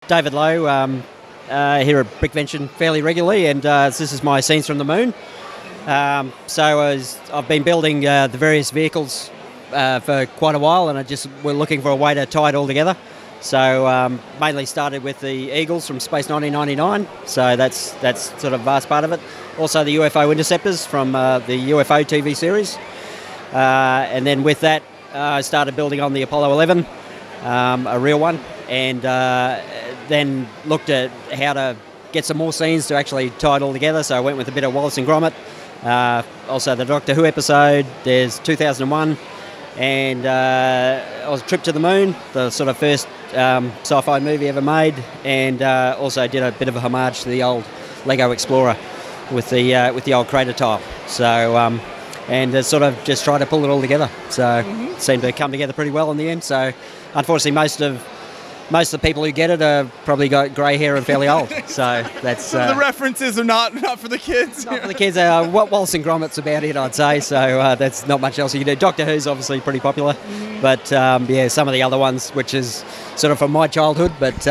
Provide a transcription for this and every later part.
David Lowe, here at Brickvention fairly regularly, and this is my scenes from the moon. I've been building the various vehicles for quite a while, and we're looking for a way to tie it all together. So mainly started with the Eagles from Space 1999, so that's sort of a vast part of it. Also the UFO interceptors from the UFO TV series, and then with that I started building on the Apollo 11, a real one, and then looked at how to get some more scenes to actually tie it all together. So I went with a bit of Wallace and Gromit, also the Doctor Who episode. There's 2001, and I was Trip to the Moon, the sort of first sci-fi movie ever made, and also did a bit of a homage to the old Lego Explorer with the old crater tile. So and sort of just try to pull it all together. So it seemed to come together pretty well in the end. So unfortunately, most of the people who get it are probably got grey hair and fairly old. So that's so the references are not for the kids. Not for the kids. Wallace and Gromit's about it, I'd say. So that's not much else you can do. Doctor Who's obviously pretty popular, but yeah, some of the other ones, which is sort of from my childhood, but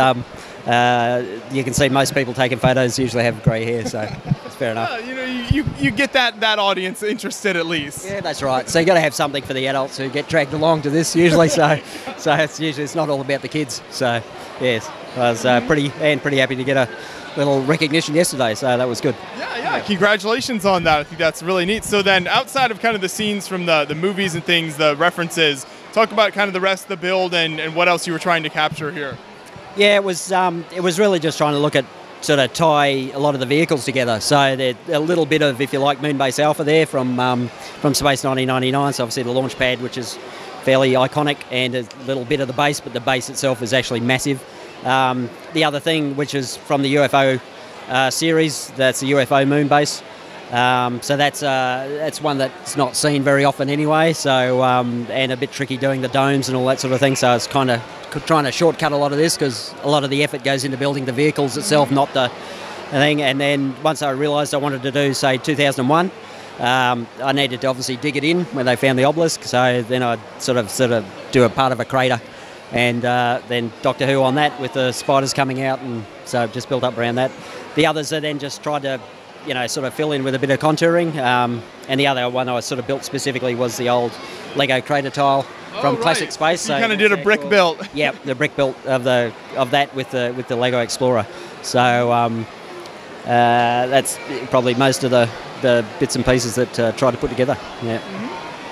you can see most people taking photos usually have grey hair, so it's fair enough. You get that audience interested at least. Yeah, that's right. So you got to have something for the adults who get dragged along to this usually. So it's not all about the kids. So yes, I was pretty happy to get a little recognition yesterday. So that was good. Yeah. Congratulations on that. I think that's really neat. So then, outside of kind of the scenes from the movies and things, the references, talk about kind of the rest of the build and what else you were trying to capture here. Yeah, it was really just trying to look at sort of tie a lot of the vehicles together. So there's a little bit of, if you like, Moonbase Alpha there from Space 1999. So obviously the launch pad, which is fairly iconic, and a little bit of the base, but the base itself is actually massive. The other thing, which is from the UFO series, that's the UFO moon base. So that's one that's not seen very often anyway. So and a bit tricky doing the domes and all that sort of thing. So it's kind of trying to shortcut a lot of this because a lot of the effort goes into building the vehicles itself, not the thing. And then once I realised I wanted to do, say, 2001, I needed to obviously dig it in when they found the obelisk. So then I'd sort of do a part of a crater, and then Doctor Who on that with the spiders coming out, and so I've just built up around that. The others are then just tried to, sort of fill in with a bit of contouring. And the other one I sort of built specifically was the old Lego crater tile from Classic Space. So you kind of did a brick build. Yeah, the brick built of that with the Lego Explorer. So that's probably most of the bits and pieces that try to put together. Yeah.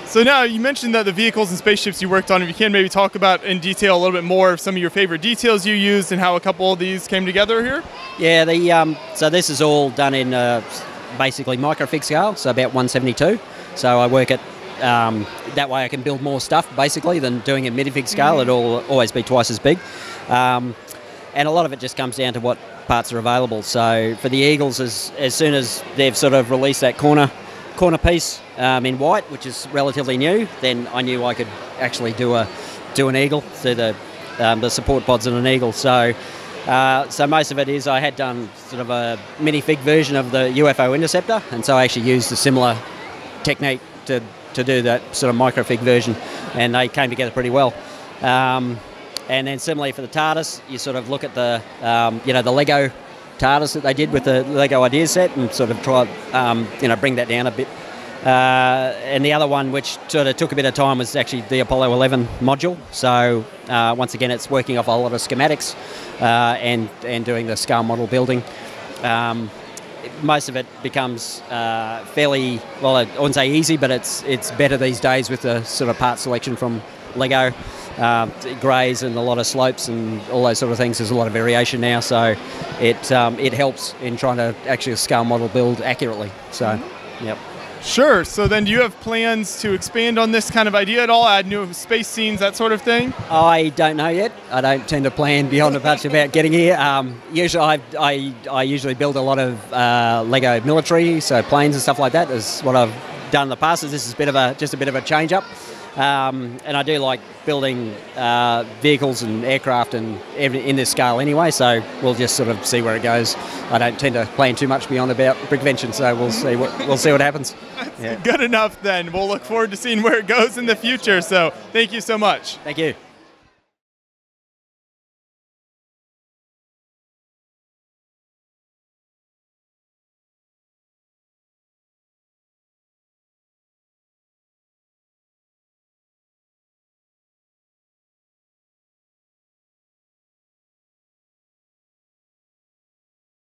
So now you mentioned that the vehicles and spaceships you worked on. If you can maybe talk about in detail a little bit more of some of your favorite details you used and how a couple of these came together here. Yeah, so this is all done in basically microfig scale, so about 1/72. So I work at that way I can build more stuff basically than doing it minifig scale. It'll always be twice as big, and a lot of it just comes down to what parts are available. So for the Eagles, as soon as they've sort of released that corner piece in white, which is relatively new, then I knew I could actually do an eagle, do the support pods in an eagle. So most of it is I had done sort of a minifig version of the UFO interceptor, and so I actually used a similar technique to do that sort of microfig version, and they came together pretty well. And then similarly for the TARDIS, you sort of look at the the Lego TARDIS that they did with the Lego idea set, and sort of try bring that down a bit. And the other one, which sort of took a bit of time, was actually the Apollo 11 module. So once again, it's working off a lot of schematics and doing the scale model building. Most of it becomes fairly, well, I wouldn't say easy, but it's better these days with the sort of part selection from Lego. Greys and a lot of slopes and all those sort of things. There's a lot of variation now, so it helps in trying to actually scale model build accurately. So, yep. Sure. So then do you have plans to expand on this kind of idea at all, add new space scenes, that sort of thing? I don't know yet. I don't tend to plan beyond much about getting here. Usually I usually build a lot of Lego military, so planes and stuff like that is what I've done in the past. So this is just a bit of a change up. And I do like building vehicles and aircraft and in this scale anyway, so we'll just sort of see where it goes. I don't tend to plan too much beyond about Brickvention, so we'll see what happens. Yeah. Good enough then. We'll look forward to seeing where it goes in the future. So thank you so much. Thank you.